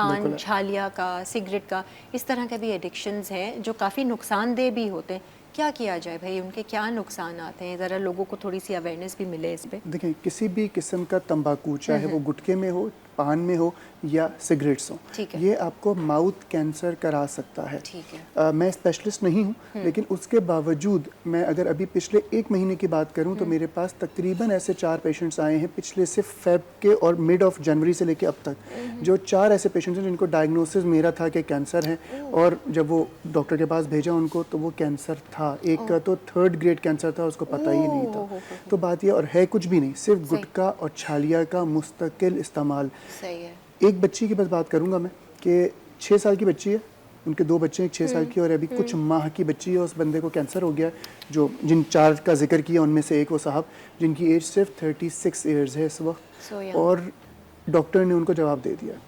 पान, छालिया का, सिगरेट का, इस तरह के भी एडिक्शंस हैं जो काफ़ी नुकसानदेह भी होते हैं। क्या किया जाए भाई, उनके क्या नुकसान आते हैं, ज़रा लोगों को थोड़ी सी अवेयरनेस भी मिले इस पे। देखिए, किसी भी किस्म का तंबाकू, चाहे वो गुटखे में हो, पान में हो या सिगरेट्स हो, ठीक है, ये आपको माउथ कैंसर करा सकता है। ठीक है। मैं स्पेशलिस्ट नहीं हूँ, लेकिन उसके बावजूद मैं अगर अभी पिछले 1 महीने की बात करूँ तो मेरे पास तकरीबन ऐसे 4 पेशेंट्स आए हैं पिछले सिर्फ फेब के और मिड ऑफ जनवरी से लेके अब तक, जो 4 ऐसे पेशेंट्स हैं जिनको डायग्नोसिस मेरा था कि कैंसर है, और जब वो डॉक्टर के पास भेजा उनको तो वो कैंसर था। एक का तो 3rd ग्रेड कैंसर था, उसको पता ही नहीं था। तो बात ये, और है कुछ भी नहीं, सिर्फ गुटखा और छालिया का मुस्तकिल इस्तेमाल। सही है। एक बच्ची की बस बात करूंगा मैं कि 6 साल की बच्ची है, उनके 2 बच्चे हैं, एक 6 साल की और अभी कुछ माह की बच्ची है। उस बंदे को कैंसर हो गया। जो जिन 4 का जिक्र किया उनमें से एक वो साहब जिनकी एज सिर्फ 36 ईयर्स है इस वक्त, और डॉक्टर ने उनको जवाब दे दिया।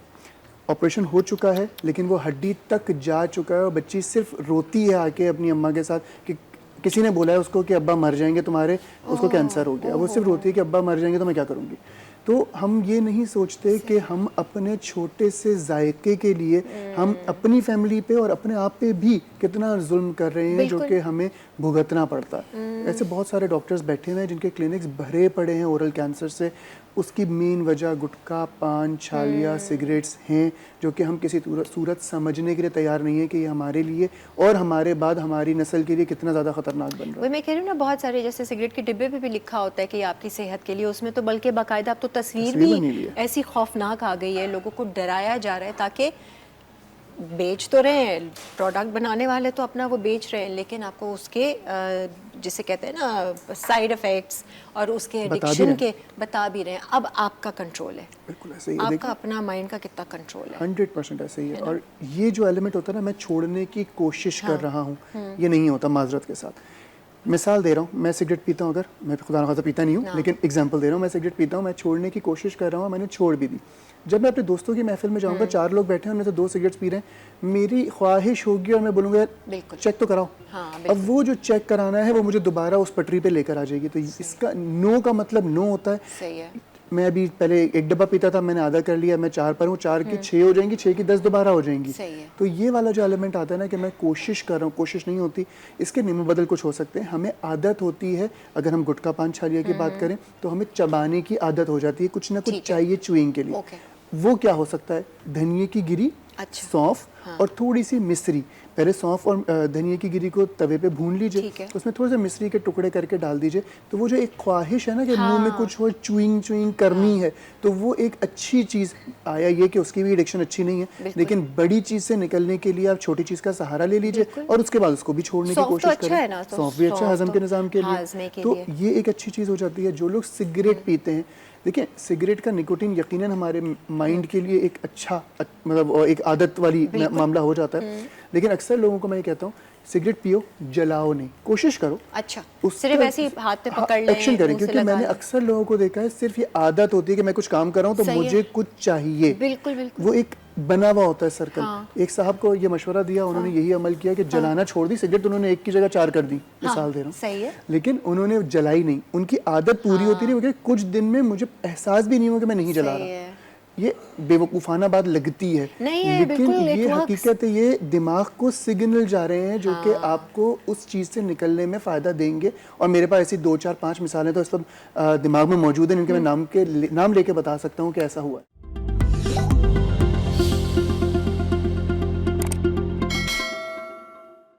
ऑपरेशन हो चुका है लेकिन वो हड्डी तक जा चुका है, और बच्ची सिर्फ रोती है आके अपनी अम्मा के साथ कि किसी ने बोला है उसको कि अब्बा मर जाएंगे तुम्हारे, उसको कैंसर हो गया। वो सिर्फ रोती है कि अब्बा मर जाएंगे तो मैं क्या करूँगी। तो हम ये नहीं सोचते कि हम अपने छोटे से जायके के लिए हम अपनी फैमिली पे और अपने आप पे भी कितना जुल्म कर रहे हैं, जो कि हमें भुगतना पड़ता है। ऐसे बहुत सारे डॉक्टर्स बैठे हुए हैं जिनके क्लिनिक्स भरे पड़े हैं ओरल कैंसर से। उसकी मेन वजह गुटखा, पान, छालिया, सिगरेट्स हैं, जो कि हम किसी सूरत समझने के लिए तैयार नहीं है कि ये हमारे लिए और हमारे बाद हमारी नस्ल के लिए कितना ज़्यादा खतरनाक बन रहा है। वही मैं कह रही हूँ ना, बहुत सारे जैसे सिगरेट के डिब्बे पे भी लिखा होता है कि ये आपकी सेहत के लिए, उसमें तो बल्कि बाकायदा अब तो तस्वीर भी ऐसी खौफनाक आ गई है, लोगों को डराया जा रहा है ताकि बेच तो रहे हैं, प्रोडक्ट बनाने वाले तो अपना वो बेच रहे हैं, लेकिन आपको उसके जिसे कहते हैं ना साइड इफ़ेक्ट्स और उसके एडिक्शन के बता भी रहे हैं। अब आपका कंट्रोल है, बिल्कुल ऐसे ही, आपका अपना माइंड का कितना कंट्रोल है। 100% ऐसे ही है। और ये जो एलिमेंट होता है ना, मैं छोड़ने की कोशिश कर रहा हूँ, ये नहीं होता। माजरत के साथ मिसाल दे रहा हूँ, मैं सिगरेट पीता हूँ, अगर मैं खुदा न खास्ता पीता नहीं हूँ, लेकिन एग्जांपल दे रहा हूँ, मैं सिगरेट पीता हूँ, मैं छोड़ने की कोशिश कर रहा हूँ, मैंने छोड़ भी दी। जब मैं अपने दोस्तों की महफिल में जाऊँगा, 4 लोग बैठे हैं, उनमें से 2 सिगरेट्स पी रहे हैं, मेरी ख्वाहिश होगी और मैं बोलूँगा चेक तो कराओ। अब वो जो चेक कराना है वो मुझे दोबारा उस पटरी पे लेकर आ जाएगी। तो इसका नो का मतलब नो होता है। सही है। मैं अभी पहले 1 डब्बा पीता था, मैंने आधा कर लिया, मैं 4 पर हूँ, 4 की 6 हो जाएंगी, 6 की 10 दोबारा हो जाएंगी। तो ये वाला जो एलिमेंट आता है ना कि मैं कोशिश कर रहा हूँ, कोशिश नहीं होती। इसके निम्न बदल कुछ हो सकते हैं। हमें आदत होती है, अगर हम गुटखा, पान, छालिया की बात करें तो हमें चबाने की आदत हो जाती है, कुछ ना कुछ चाहिए च्युइंग के लिए। वो क्या हो सकता है? धनिये की गिरी, सौंफ और थोड़ी सी मिश्री। पहले सौंफ और धनिये की गिरी को तवे पे भून लीजिए, उसमें थोड़े से मिश्री के टुकड़े करके डाल दीजिए। तो वो जो एक ख्वाहिश है ना कि मुंह में कुछ हो, च्युइंग करनी है, तो वो एक अच्छी चीज़। आया ये कि उसकी भी एडिक्शन अच्छी नहीं है, लेकिन बड़ी चीज़ से निकलने के लिए आप छोटी चीज़ का सहारा ले लीजिए और उसके बाद उसको भी छोड़ने की कोशिश करें। सौंफ भी अच्छा हजम के निज़ाम के लिए, तो ये एक अच्छी चीज़ हो जाती है। जो लोग सिगरेट पीते हैं, देखिए सिगरेट का निकोटीन यकीनन हमारे माइंड के लिए एक अच्छा मतलब एक आदत वाली मामला हो जाता है, लेकिन अक्सर लोगों को मैं ये कहता हूँ सिगरेट पियो, जलाओ नहीं, कोशिश करो। अच्छा, सिर्फ ऐसे ही हाथ पे पकड़ लें, एक्शन करें, क्योंकि मैंने अक्सर लोगों को देखा है सिर्फ ये आदत होती है कि मैं कुछ काम कर रहा हूँ तो मुझे कुछ चाहिए। बिल्कुल बिल्कुल, वो एक बना हुआ होता है सर्कल। एक साहब को ये मशवरा दिया, उन्होंने यही अमल किया कि जलाना छोड़ दी सिगरेट, उन्होंने 1 की जगह 4 कर दी, मिसाल दे रहा हूँ। सही है। लेकिन उन्होंने जलाई नहीं, उनकी आदत पूरी होती रही, कुछ दिन में मुझे एहसास भी नहीं हुआ कि मैं नहीं जला रहा। ये बेवकूफ़ाना बात लगती है, लेकिन ये हकीकत है, ये दिमाग को सिग्नल जा रहे हैं जो कि आपको उस चीज़ से निकलने में फ़ायदा देंगे। और मेरे पास ऐसी 2, 4, 5 मिसालें तो इस वक्त दिमाग में मौजूद हैं, जिनके मैं नाम लेके बता सकता हूँ कि ऐसा हुआ है।